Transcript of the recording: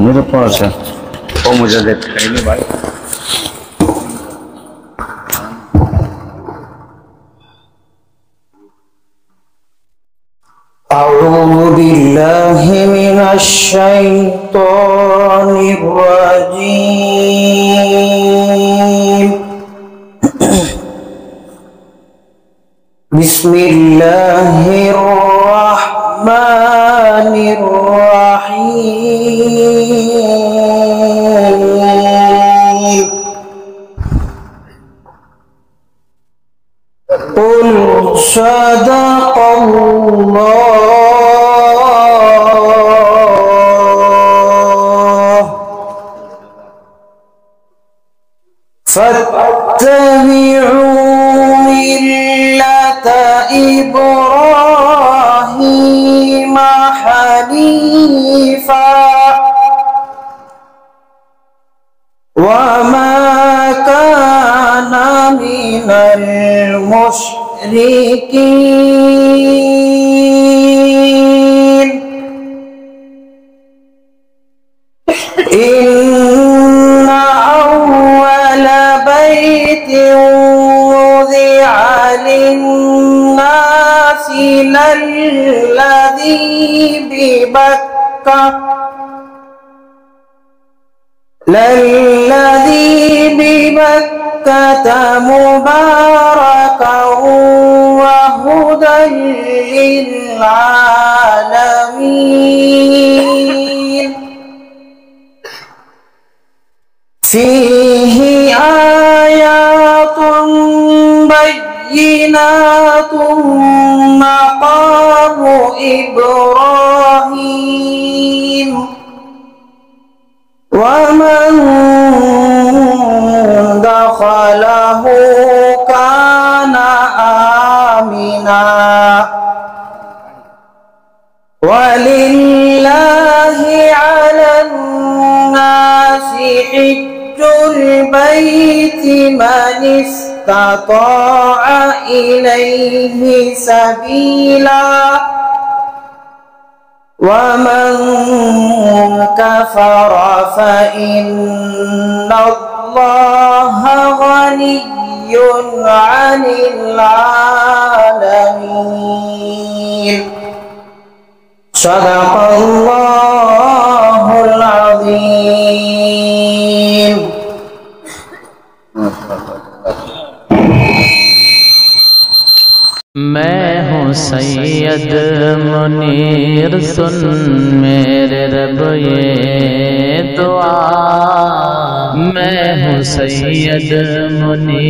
मेरे पास है वो मुझे देखने भाई। أعوذ بالله من الشيطان الرجيم. بسم الله الرحمن الرحيم. قل صدق الله فاتبعوا ملة إبراهيم حنيفا وما كان من المشركين. إن أول بيت وضع للناس للذي ببكة مباركا وهدى للعالمين. فيه آيات بينات مقام إبراهيم ومن دخله كان آمنا ولله على الناس حج البيت من استطاع إليه سبيلا ومن كفر فإن الله غني عن العالمين. صدق الله العظيم. मैं हूँ सैयद मुनीर सुन मेरे रब ये दुआ। मैं हूँ सैयद मुनीर।